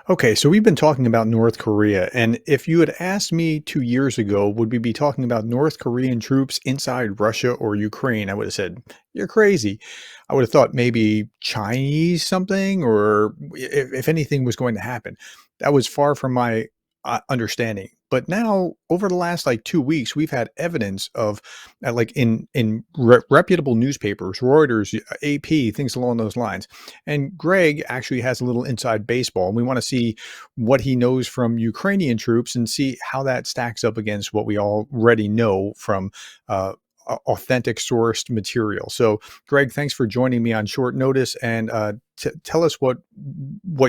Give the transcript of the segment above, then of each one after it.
Okay, so we've been talking about North Korea, and if you had asked me 2 years ago, would we be talking about North Korean troops inside Russia or Ukraine? I would have said, you're crazy. I would have thought maybe Chinese something, or if anything was going to happen. That was far from my understanding. But now, over the last like 2 weeks, we've had evidence of, like in reputable newspapers, Reuters, AP, things along those lines. And Greg actually has a little inside baseball, and we want to see what he knows from Ukrainian troops and see how that stacks up against what we already know from authentic sourced material. So, Greg, thanks for joining me on short notice, and tell us what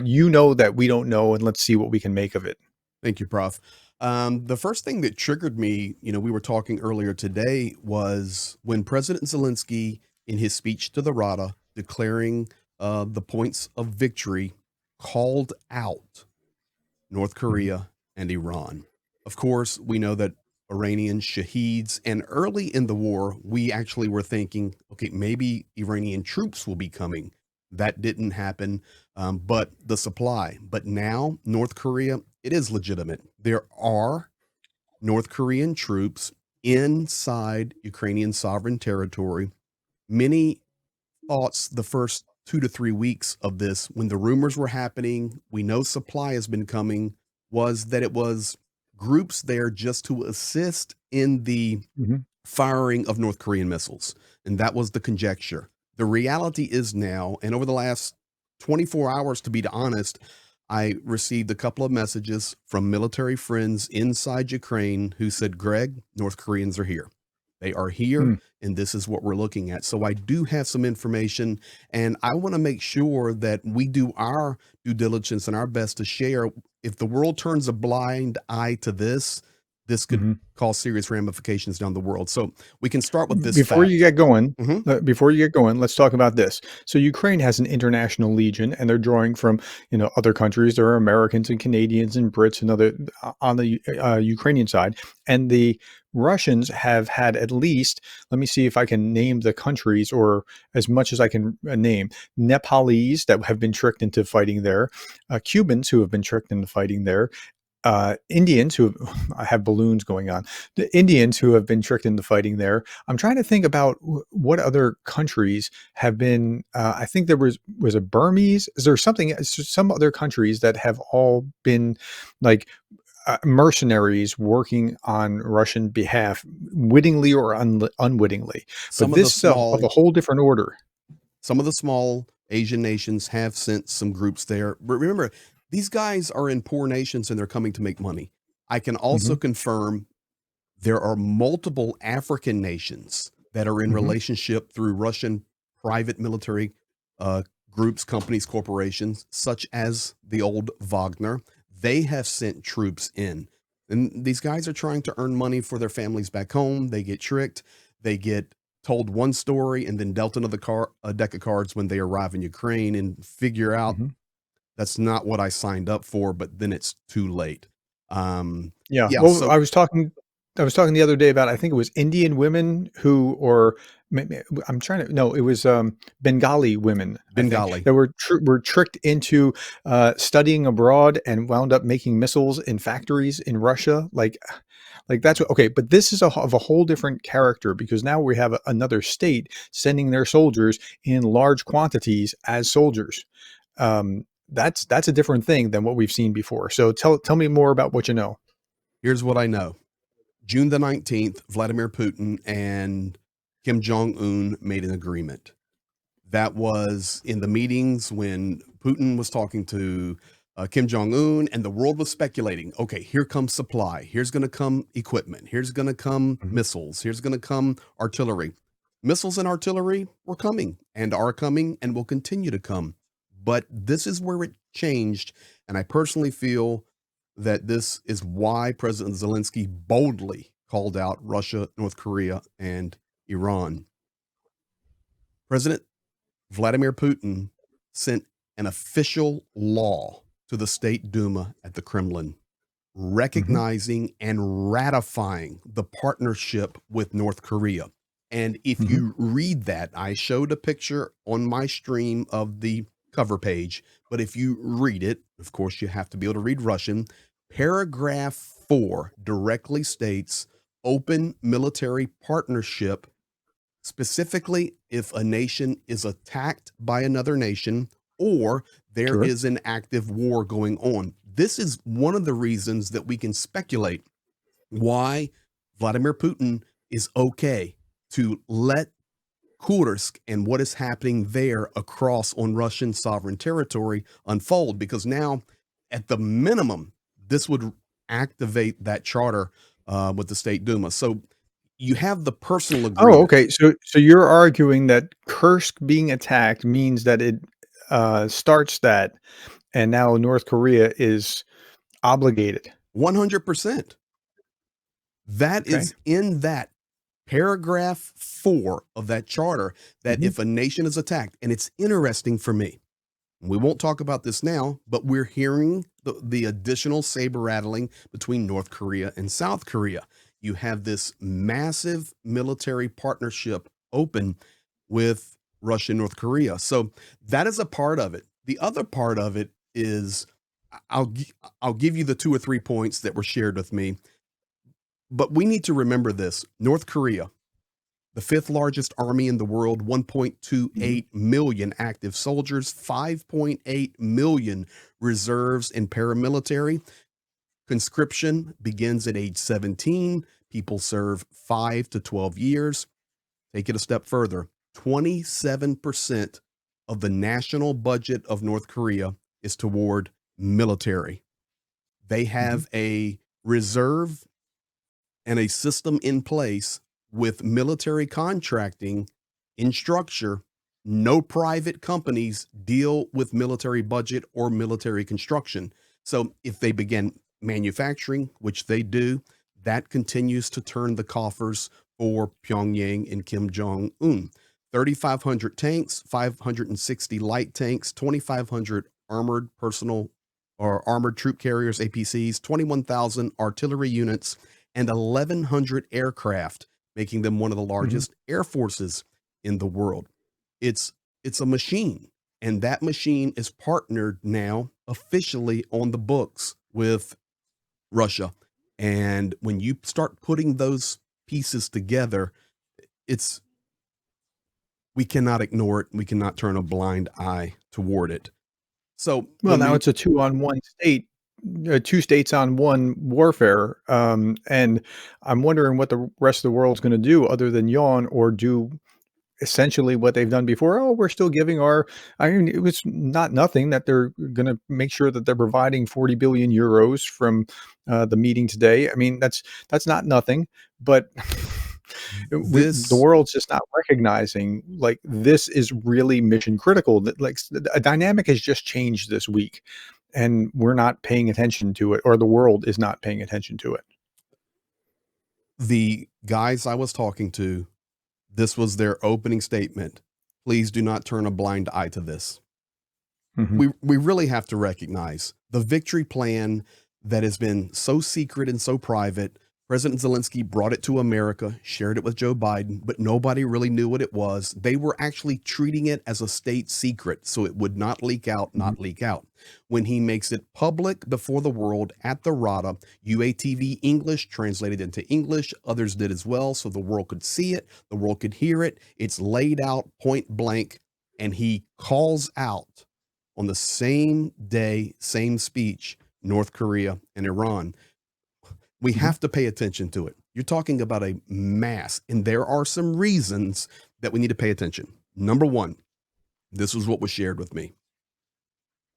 you know that we don't know, and let's see what we can make of it. Thank you, Prof. The first thing that triggered me, we were talking earlier today, was when President Zelensky, in his speech to the Rada, declaring the points of victory, called out North Mhm. Korea and Iran. Of course, we know that Iranian shaheeds, and early in the war, we actually were thinking, okay, maybe Iranian troops will be coming. That didn't happen, but the supply. But now, North Korea, it is legitimate. There are North Korean troops inside Ukrainian sovereign territory. Many thoughts the first 2 to 3 weeks of this, when the rumors were happening, we know supply has been coming, was that it was groups there just to assist in the Mhm. firing of North Korean missiles. And that was the conjecture. The reality is now, and over the last 24 hours, to be honest, I received a couple of messages from military friends inside Ukraine who said, Greg, North Koreans are here. They are here, Mm. and this is what we're looking at. So I do have some information, and I want to make sure that we do our due diligence and our best to share. If the world turns a blind eye to this, this could Mhm. cause serious ramifications down the world. So we can start with this Before you fact. get going, Mhm. let's talk about this. So Ukraine has an international legion, and they're drawing from other countries. There are Americans and Canadians and Brits and other on the Ukrainian side, and the Russians have had at least. Let me see if I can name the countries, or as much as I can name. Nepalese that have been tricked into fighting there, Cubans who have been tricked into fighting there, Indians who I have balloons going on, the Indians who have been tricked into fighting there. I'm trying to think about what other countries have been. I think there was a Burmese. Is there something? Some other countries that have all been like mercenaries working on Russian behalf, wittingly or unwittingly. But Some of the this is of a small whole different order. some of the small Asian nations have sent some groups there. But remember, these guys are in poor nations and they're coming to make money. I can also Hmm. confirm there are multiple African nations that are in Hmm. relationship through Russian private military uh, groups, companies, corporations, such as the old Wagner. They have sent troops in. And these guys are trying to earn money for their families back home. They get tricked. They get told one story and then dealt another a deck of cards when they arrive in Ukraine and figure out Hmm. that's not what I signed up for, but then it's too late. Yeah. Yeah. Well, So I was talking the other day about, I think it was Indian women who, or I'm trying to, no, it was Bengali women, I think, Bengali. that were tricked into studying abroad and wound up making missiles in factories in Russia. Like that's what, okay, but this is of a whole different character, because now we have another state sending their soldiers in large quantities as soldiers. That's a different thing than what we've seen before. So tell me more about what you know. Here's what I know. June the 19th, Vladimir Putin and Kim Jong un made an agreement. That was in the meetings when Putin was talking to Kim Jong un, and the world was speculating, okay, here comes supply. Here's going to come equipment. Here's going to come Mhm. missiles. Here's going to come artillery. Missiles and artillery were coming and are coming and will continue to come. But this is where it changed. And I personally feel that this is why President Zelensky boldly called out Russia, North Korea, and Iran. President Vladimir Putin sent an official law to the State Duma at the Kremlin, Mhm. recognizing and ratifying the partnership with North Korea. And if Mhm. you read that, I showed a picture on my stream of the cover page, but if you read it, of course, you have to be able to read Russian. Paragraph 4 directly states open military partnership, specifically if a nation is attacked by another nation or there Sure. is an active war going on. This is one of the reasons that we can speculate why Vladimir Putin is okay to let Kursk and what is happening there across on Russian sovereign territory unfold, because now, at the minimum, this would activate that charter with the State Duma. So you have the personal Oh, agreement. okay. So you're arguing that Kursk being attacked means that it, starts that, and now North Korea is obligated. 100%. That Okay. is in that paragraph 4 of that charter, that Mhm. if a nation is attacked, and it's interesting for me, we won't talk about this now, but we're hearing the additional saber rattling between North Korea and South Korea. You have this massive military partnership open with Russia and North Korea. So that is a part of it. The other part of it is I'll give you the 2 or 3 points that were shared with me, but we need to remember this. North Korea, the fifth largest army in the world, Mhm. 1.28 million active soldiers, 5.8 million reserves and paramilitary. Conscription begins at age 17. People serve 5 to 12 years. Take it a step further. 27% of the national budget of North Korea is toward military. They Mhm. have a reserve and a system in place with military contracting in structure. No private companies deal with military budget or military construction. So if they begin manufacturing, which they do, that continues to turn the coffers for Pyongyang and Kim Jong Un. 3,500 tanks, 560 light tanks, 2,500 armored personal or armored troop carriers, APCs, 21,000 artillery units, and 1,100 aircraft, making them one of the Mhm. largest air forces in the world. It's it's a machine, and that machine is partnered now officially on the books with Russia. And when you start putting those pieces together, it's we cannot ignore it. We cannot turn a blind eye toward it. So Well, when now we it's a 2 on 1 state, 2 states on 1 warfare, and I'm wondering what the rest of the world's gonna do other than yawn or do essentially what they've done before. "Oh, we're still giving our." I mean, it was not nothing that they're gonna make sure that they're providing 40 billion euros from, the meeting today. I mean, that's not nothing, but the this world's just not recognizing, like, this is really mission critical, that, like, a dynamic has just changed this week, and we're not paying attention to it, or the world is not paying attention to it. the guys I was talking to, this was their opening statement. Please do not turn a blind eye to this. Mhm. We really have to recognize the victory plan that has been so secret and so private. President Zelensky brought it to America, shared it with Joe Biden, but nobody really knew what it was. They were actually treating it as a state secret so it would not leak out, Mhm. not leak out. When he makes it public before the world at the RADA, UATV English translated into English, others did as well, so the world could see it, the world could hear it. It's laid out point blank, and he calls out on the same day, same speech, North Korea and Iran. We Mhm. have to pay attention to it. You're talking about a mass, and there are some reasons that we need to pay attention. Number one, this is what was shared with me.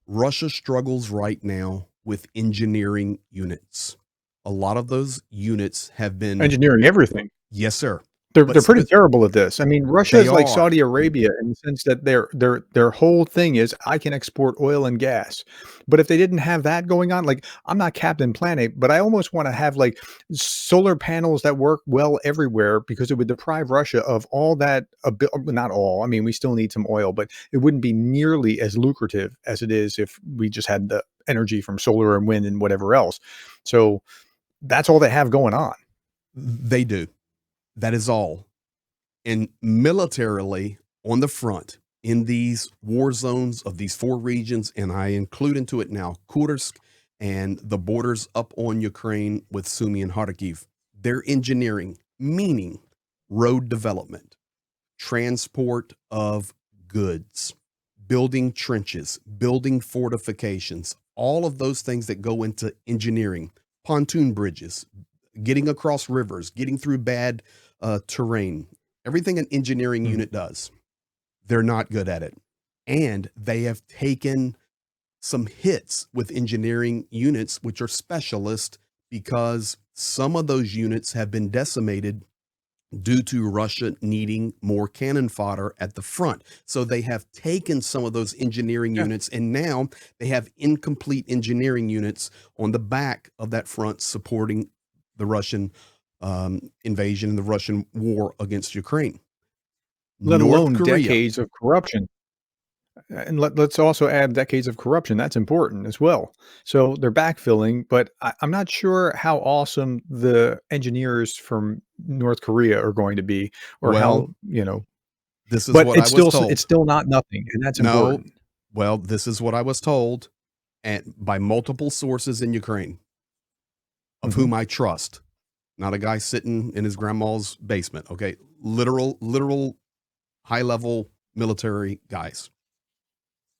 Russia struggles right now with engineering units. A lot of those units have been, Engineering everything. yes, sir, They're pretty terrible at this. I mean, Russia they is like are. Saudi Arabia in the sense that their whole thing is, "I can export oil and gas." But if they didn't have that going on, like, I'm not Captain Planet, but I almost wanna have, like, solar panels that work well everywhere because it would deprive Russia of all that not all, I mean, we still need some oil, but it wouldn't be nearly as lucrative as it is if we just had the energy from solar and wind and whatever else. So, that's all they have going on. They do. That is all. And militarily on the front, in these war zones of these four regions, and I include into it now Kursk and the borders up on Ukraine with Sumy and Kharkiv. Their engineering, meaning road development, transport of goods, building trenches, building fortifications, all of those things that go into engineering, pontoon bridges, getting across rivers, getting through bad terrain, everything an engineering Mhm. unit does. They're not good at it. And they have taken some hits with engineering units, which are specialists, because some of those units have been decimated due to Russia needing more cannon fodder at the front. So they have taken some of those engineering Yeah. units, and now they have incomplete engineering units on the back of that front supporting the Russian invasion and the Russian war against Ukraine. Let North alone Korea. decades of corruption. And let's also add decades of corruption. That's important as well. So they're backfilling, but I'm not sure how awesome the engineers from North Korea are going to be, or Well, how, you know, this is but what I was it's told. still not nothing, and that's No, important. well, this is what I was told, and by multiple sources in Ukraine, of Mhm. whom I trust. Not a guy sitting in his grandma's basement. Okay, literal high level military guys.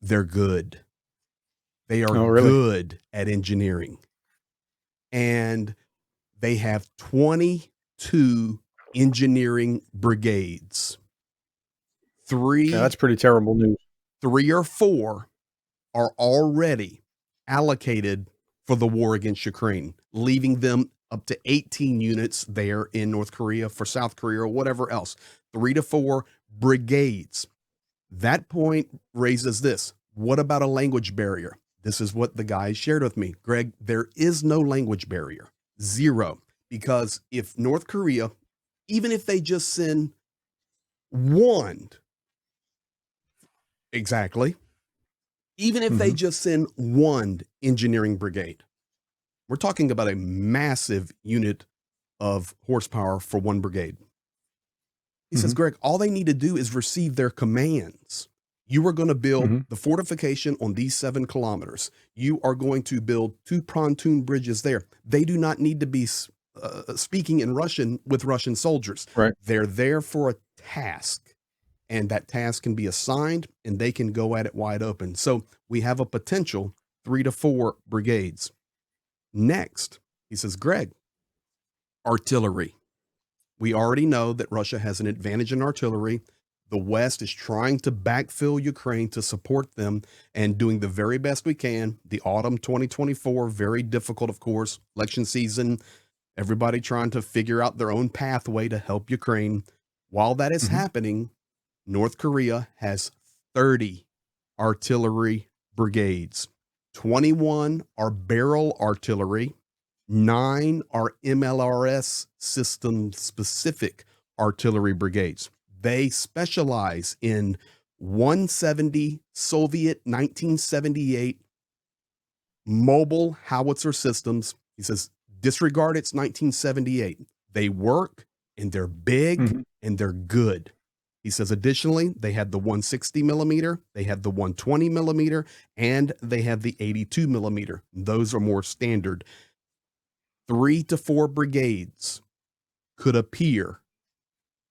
They're good. They are Oh, really? good at engineering, and they have 22 engineering brigades. Yeah, that's Three, pretty terrible news. three or four are already allocated for the war against Ukraine, leaving them up to 18 units there in North Korea for South Korea or whatever else. 3 to 4 brigades. That point raises this. What about a language barrier? This is what the guys shared with me. Greg, there is no language barrier. Zero. Because if North Korea, even if they just send one, exactly, even if they Mhm. just send one engineering brigade, we're talking about a massive unit of horsepower for one brigade. He says, Mhm. Greg, all they need to do is receive their commands. You are going to build Mhm. the fortification on these 7 kilometers. You are going to build 2 pontoon bridges there. They do not need to be speaking in Russian with Russian soldiers. Right. They're there for a task, and that task can be assigned, and they can go at it wide open. So we have a potential 3 to 4 brigades. Next, he says, Greg, artillery. We already know that Russia has an advantage in artillery. The West is trying to backfill Ukraine to support them and doing the very best we can. The autumn 2024, very difficult, of course. Election season, everybody trying to figure out their own pathway to help Ukraine. While that is Mhm. happening, North Korea has 30 artillery brigades. 21 are barrel artillery. 9 are MLRS system specific artillery brigades. They specialize in 170 Soviet 1978 mobile howitzer systems. He says, disregard it's 1978. They work and they're big Mhm. and they're good. He says, additionally, they had the 160 millimeter, they had the 120 millimeter, and they have the 82 millimeter. Those are more standard. 3 to 4 brigades could appear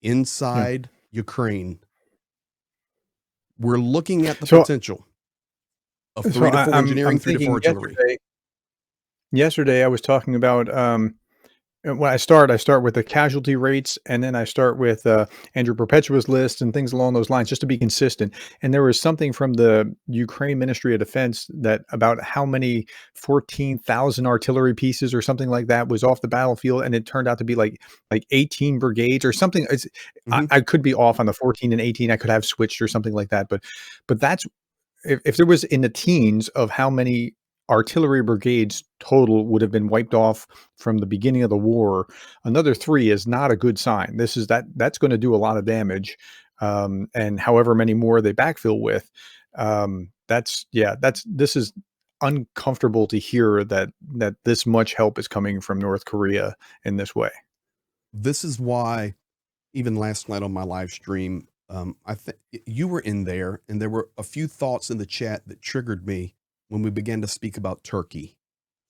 Yeah. inside Ukraine. We're looking at the So potential of so 3 to 4 I'm engineering, 3 to 4 thinking artillery. yesterday I was talking about, when I start with the casualty rates, and then I start with, Andrew Perpetua's list and things along those lines, just to be consistent. And there was something from the Ukraine Ministry of Defense that about how many 14,000 artillery pieces or something like that was off the battlefield, and it turned out to be like 18 brigades or something. Mhm. I could be off on the 14 and 18. I could have switched or something like that, but that's if there was in the teens of how many artillery brigades total would have been wiped off from the beginning of the war, another 3 is not a good sign. That's gonna do a lot of damage, and however many more they backfill with, this is uncomfortable to hear that this much help is coming from North Korea in this way. This is why, even last night on my live stream, I think you were in there, and there were a few thoughts in the chat that triggered me when we began to speak about Turkey.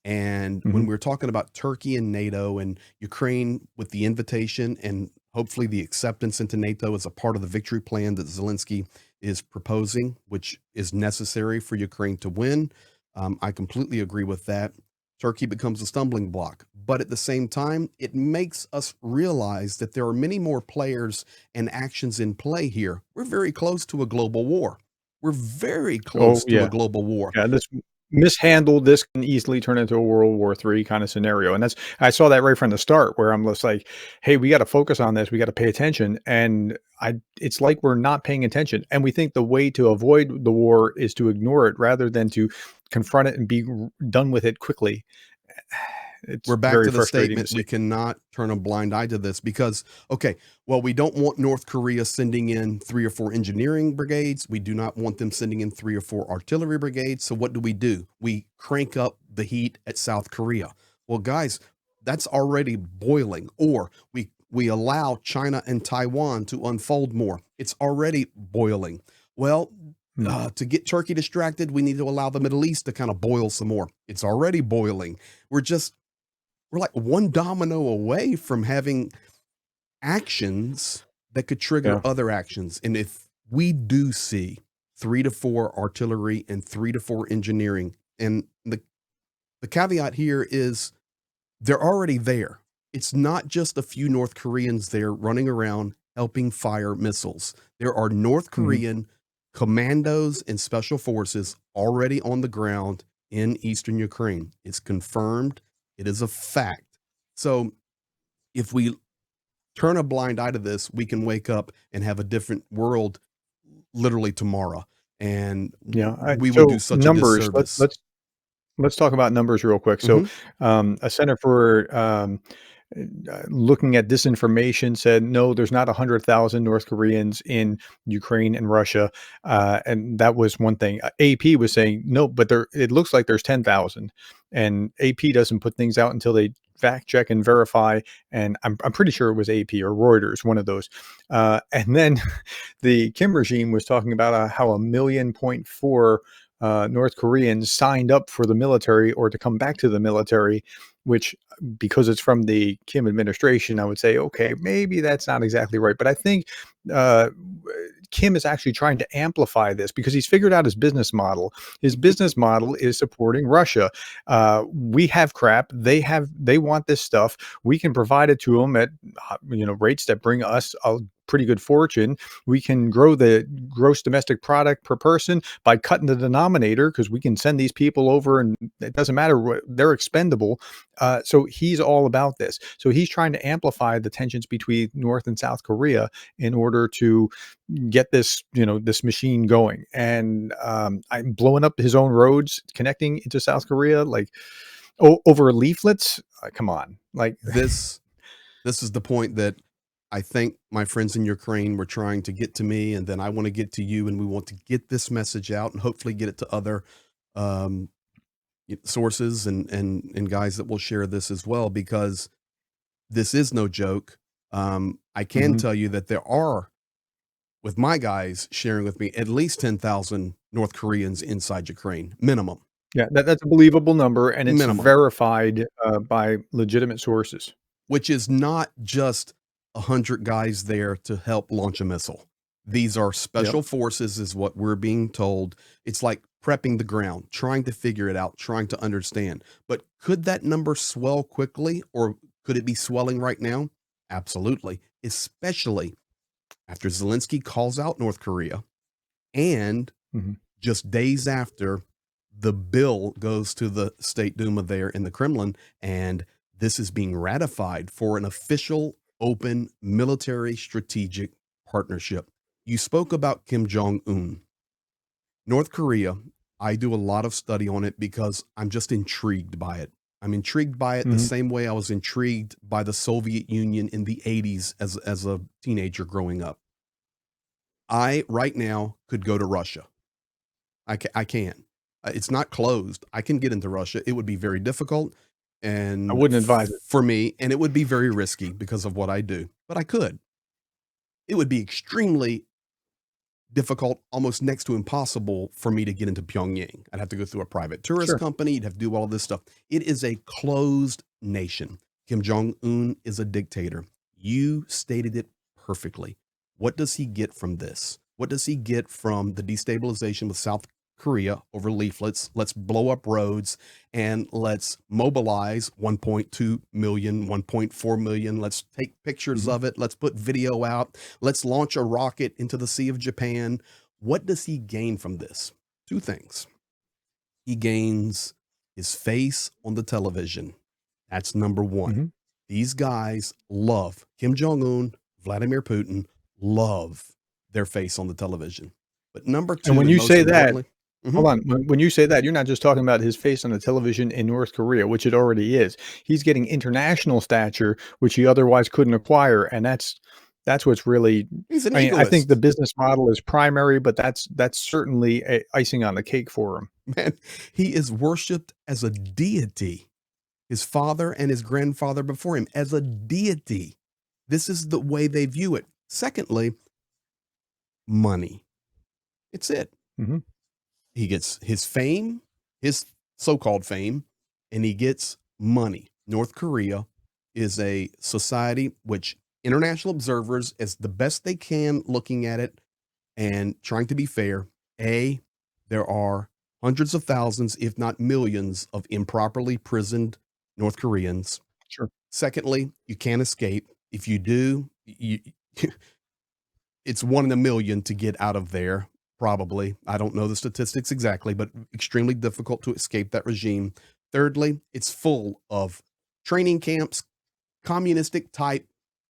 And when Mhm. we were talking about Turkey and NATO and Ukraine with the invitation and hopefully the acceptance into NATO as a part of the victory plan that Zelensky is proposing, which is necessary for Ukraine to win. I completely agree with that. Turkey becomes a stumbling block. But at the same time, it makes us realize that there are many more players and actions in play here. We're very close to a global war. We're very Oh, close to a yeah. global war. Yeah, this mishandled, this can easily turn into a World War III kinda scenario, and that's I saw that right from the start where I'm just like, "Hey, we gotta focus on this, we gotta pay attention," and I it's like we're not paying attention, and we think the way to avoid the war is to ignore it rather than to confront it and be done with it quickly. It's We're back very to the frustrating to statement, see. we cannot turn a blind eye to this because, okay, well, we don't want North Korea sending in 3 or 4 engineering brigades. We do not want them sending in 3 or 4 artillery brigades. So what do? We crank up the heat at South Korea. Well, guys, that's already boiling. Or we allow China and Taiwan to unfold more. It's already boiling. Well, Mm, to get Turkey distracted, we need to allow the Middle East to kind of boil some more. It's already boiling. We're just we're like one domino away from having actions that could trigger yeah, other actions. And if we do see 3 to 4 artillery and 3 to 4 engineering, and the caveat here is they're already there. It's not just a few North Koreans there running around helping fire missiles. There are North mhm, Korean commandos and special forces already on the ground in eastern Ukraine. It's confirmed, it is a fact. So if we turn a blind eye to this, we can wake up and have a different world literally tomorrow. And yeah, we would do so such a numbers, disservice. let's talk about numbers real quick. So, Hmm. a center for looking at disinformation said no, there's not 100,000 North Koreans in Ukraine and Russia, and that was one thing. AP was saying no, but there it looks like there's 10,000, and AP doesn't put things out until they fact check and verify. And I'm pretty sure it was AP or Reuters, one of those. And then the Kim regime was talking about how a million point four North Koreans signed up for the military or to come back to the military, which because it's from the Kim administration, I would say, okay, maybe that's not exactly right. But I think uh, Kim is actually trying to amplify this because he's figured out his business model. His business model is supporting Russia. We have crap. They want this stuff. We can provide it to them at rates that bring us a pretty good fortune. We can grow the gross domestic product per person by cutting the denominator because we can send these people over and it doesn't matter what they're expendable. So he's all about this. So he's trying to amplify the tensions between North and South Korea in order to get this machine going. And I'm blowing up his own roads connecting into South Korea, like over leaflets. Come on, like This this is the point that I think my friends in Ukraine were trying to get to me, and then I want to get to you, and we want to get this message out and hopefully get it to other um, sources and guys that will share this as well because this is no joke. I can mhm. tell you that there are, with my guys sharing with me, at least 10,000 North Koreans inside Ukraine, minimum, Yeah, that's a believable number, and it's minimum, verified by legitimate sources. which is not just 100 guys there to help launch a missile. These are Yep. special forces, is what we're being told. It's like prepping the ground, trying to figure it out, trying to understand. But could that number swell quickly, or could it be swelling right now? Absolutely, especially after Zelensky calls out North Korea and Mhm. just days after the bill goes to the State Duma there in the Kremlin, and this is being ratified for an official, open military strategic partnership. You spoke about Kim Jong Un. North Korea, I do a lot of study on it because I'm just intrigued by it. I'm intrigued by it the Mhm. same way I was intrigued by the Soviet Union in the 80s as a teenager growing up. I, right now, could go to Russia. I can. It's not closed. I can get into Russia. It would be very difficult I and wouldn't advise it. for me, and it would be very risky because of what I do, but I could. It would be extremely difficult, almost next to impossible for me to get into Pyongyang. I'd have to go through a private tourist Sure. company. You'd have to do all this stuff. It is a closed nation. Kim Jong Un is a dictator. You stated it perfectly. What does he get from this? What does he get from the destabilization with South Korea over leaflets? Let's blow up roads and let's mobilize 1.2 million, 1.4 million. Let's take pictures Mhm. of it. Let's put video out. Let's launch a rocket into the Sea of Japan. What does he gain from this? Two things. He gains his face on the television. That's number one. Mhm. These guys love Kim Jong un, Vladimir Putin, love their face on the television. But number And two, when and you most say that importantly, mhm, hold on. When you say that, you're not just talking about his face on the television in North Korea, which it already is. He's getting international stature, which he otherwise couldn't acquire, and that's what's really he's an I mean, I think the egoist. business model is primary, but that's certainly a icing on the cake for him. Man, he is worshiped as a deity. His father and his grandfather before him as a deity. This is the way they view it. Secondly, money. It's it. Mhm. He gets his fame, his so-called fame, and he gets money. North Korea is a society which international observers, as the best they can looking at it and trying to be fair, A, there are hundreds of thousands, if not millions, of improperly prisoned North Koreans. Sure. Secondly, you can't escape. If you do, it's 1 in a million to get out of there, probably. I don't know the statistics exactly, but extremely difficult to escape that regime. Thirdly, it's full of training camps, communistic type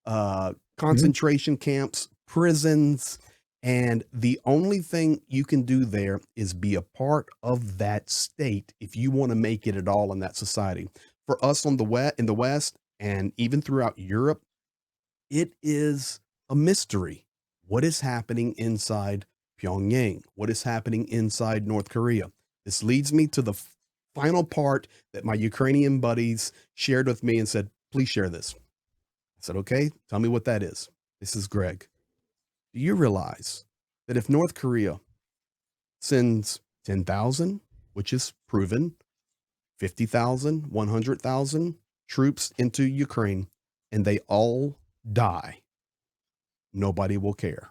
Mhm. concentration camps, prisons, and the only thing you can do there is be a part of that state if you want to make it at all in that society. For us on the west in the West and even throughout Europe, it is a mystery. What is happening inside Pyongyang? What is happening inside North Korea? This leads me to the final part that my Ukrainian buddies shared with me and said, please share this. I said, okay, tell me what that is. This is Greg. Do you realize that if North Korea sends 10,000, which is proven, 50,000, 100,000 troops into Ukraine, and they all die, nobody will care?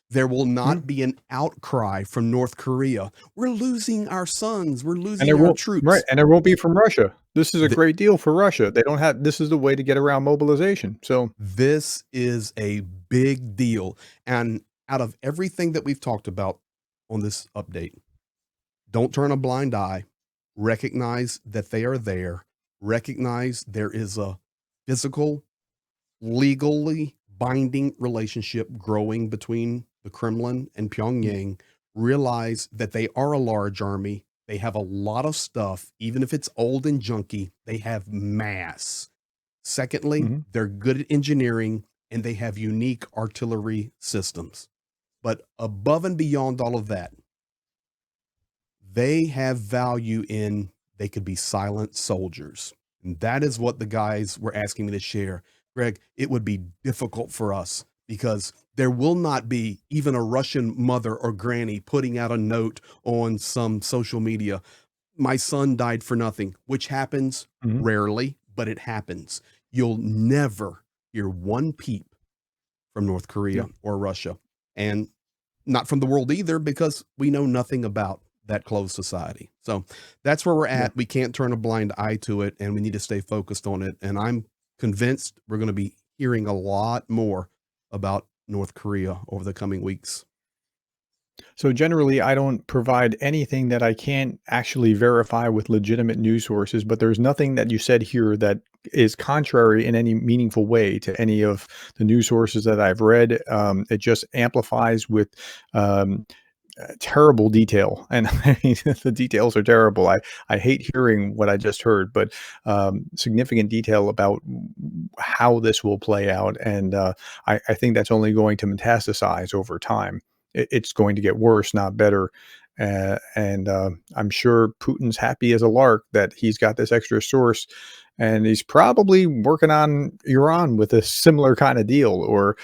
There will Mhm. not be an outcry from North Korea. We're losing our sons. We're And losing it our won't right, troops. and it won't be from Russia. This is a Th- great deal for Russia. They don't have this is the way to get around mobilization. So this is a big deal. And out of everything that we've talked about on this update, don't turn a blind eye. Recognize that they are there. Recognize there is a physical, legally binding relationship growing between the Kremlin and Pyongyang. Realize that they are a large army. They have a lot of stuff, even if it's old and junky, they have mass. Secondly, mhm. they're good at engineering and they have unique artillery systems. But above and beyond all of that, they have value in they could be silent soldiers. And that is what the guys were asking me to share. Greg, it would be difficult for us because there will not be even a Russian mother or granny putting out a note on some social media. My son died for nothing, which happens Mhm. rarely, but it happens. You'll never hear one peep from North Yeah. Korea or Russia. And not from the world either, because we know nothing about that closed society. So that's where we're Yeah. at. We can't turn a blind eye to it, and we need to stay focused on it. And I'm convinced we're going to be hearing a lot more about North Korea over the coming weeks. So generally, I don't provide anything that I can't actually verify with legitimate news sources, but there's nothing that you said here that is contrary in any meaningful way to any of the news sources that I've read. It just amplifies with um, terrible detail, and I mean, the details are terrible. I hate hearing what I just heard, but significant detail about how this will play out, and I think that's only going to metastasize over time. It's going to get worse, not better, And I'm sure Putin's happy as a lark that he's got this extra source, and he's probably working on Iran with a similar kind of deal, or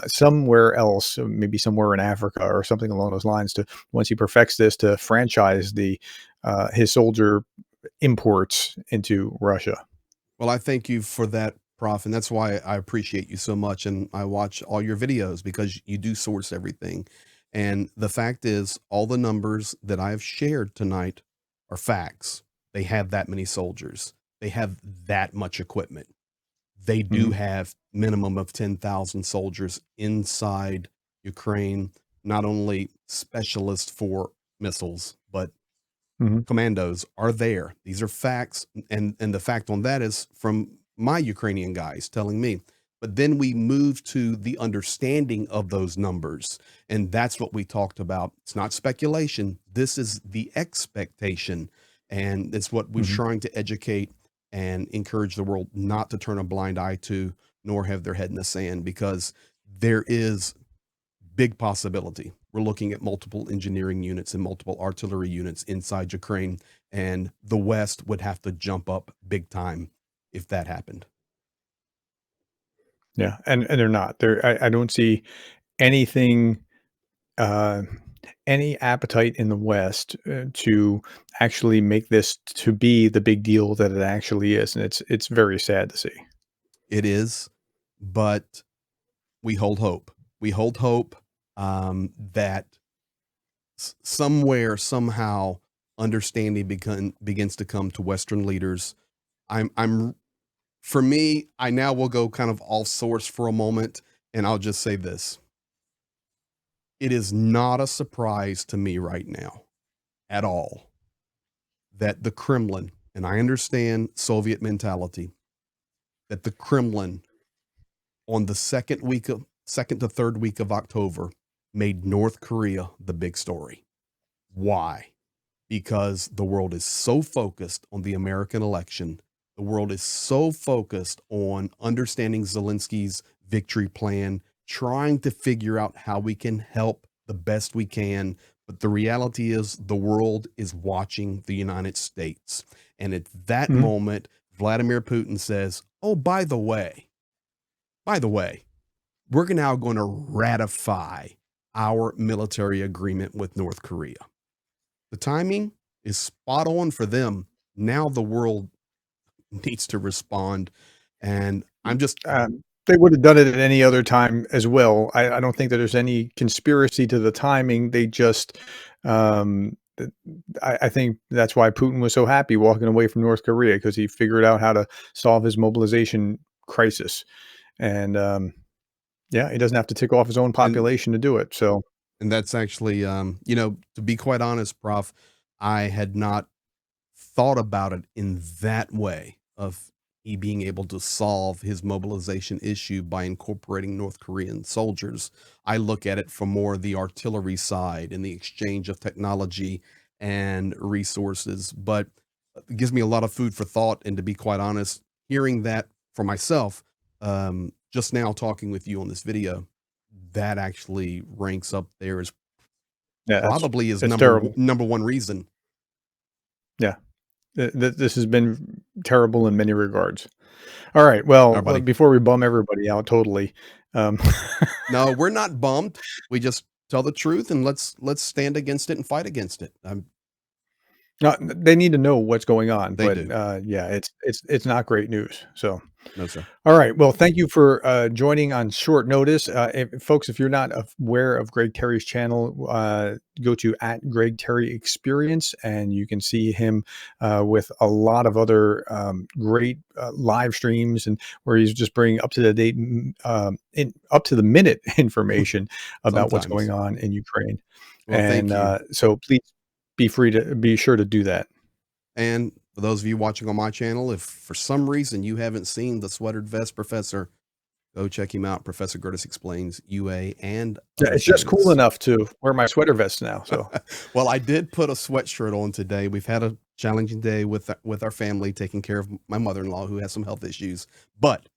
somewhere else, maybe somewhere in Africa or something along those lines. To once he perfects this, to franchise the his soldier imports into Russia. Well, I thank you for that, Prof, and that's why I appreciate you so much, and I watch all your videos because you do source everything. And the fact is, all the numbers that I've shared tonight are facts. They have that many soldiers. They have that much equipment. They do Hmm. have minimum of 10,000 soldiers inside Ukraine, not only specialists for missiles, but Hmm. commandos are there. These are facts, and the fact on that is from my Ukrainian guys telling me. But then we move to the understanding of those numbers, and that's what we talked about. It's not speculation. This is the expectation, and it's what we're Hmm. trying to educate and encourage the world not to turn a blind eye to, nor have their head in the sand, because there is big possibility. We're looking at multiple engineering units and multiple artillery units inside Ukraine, and the West would have to jump up big time if that happened. Yeah, and they're not. I don't see anything, uh, any appetite in the West to actually make this to be the big deal that it actually is, and it's very sad to see. It is, but we hold hope. We hold hope that somewhere, somehow, understanding begins to come to Western leaders. I'm for me, I now will go kind of off source for a moment, and I'll just say this: it is not a surprise to me right now at all that the Kremlin, and I understand Soviet mentality, that the Kremlin on the second to third week of October made North Korea the big story. Why? Because the world is so focused on the American election. The world is so focused on understanding Zelensky's victory plan, trying to figure out how we can help the best we can. But the reality is, the world is watching the United States. And at that Mhm. moment, Vladimir Putin says, oh, by the way, we're now going to ratify our military agreement with North Korea. The timing is spot on for them. Now the world needs to respond. And I'm just, They would have done it at any other time as well. I don't think that there's any conspiracy to the timing. They just, th I think that's why Putin was so happy walking away from North Korea, because he figured out how to solve his mobilization crisis, and, yeah, he doesn't have to tick off his own and, population to do it, so and that's actually, to be quite honest, Prof, I had not thought about it in that way of he being able to solve his mobilization issue by incorporating North Korean soldiers. I look at it from more the artillery side and the exchange of technology and resources, but it gives me a lot of food for thought. And to be quite honest, hearing that for myself, just now talking with you on this video, that actually ranks up there as yeah, probably his that's terrible. number one reason. Yeah. This has been terrible in many regards. Alright, All right, well, buddy. before we bum everybody out totally, um No, we're not bummed. We just tell the truth and let's stand against it and fight against it. no, they need to know what's going on, They but, do. yeah, it's not great news, so No, sir. alright, well, thank you for, joining on short notice. If folks, if you're not aware of Greg Terry's channel, go to @GregTerryExperience, and you can see him, with a lot of other, great, live streams, and where he's just bringing up to the date, in up to the minute information about what's going Sometimes. on in Ukraine, Well, and, thank you. so please be sure to do that. And for those of you watching on my channel, if for some reason you haven't seen the sweatered vest professor, go check him out. Professor Curtis Explains UA and Yeah, other it's just cool things. enough to wear my sweater vest now, so Well, I did put a sweatshirt on today. We've had a challenging day with our family taking care of my mother-in-law who has some health issues, but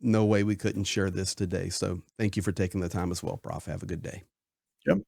no way we couldn't share this today. So thank you for taking the time as well, Prof. Have a good day. yep.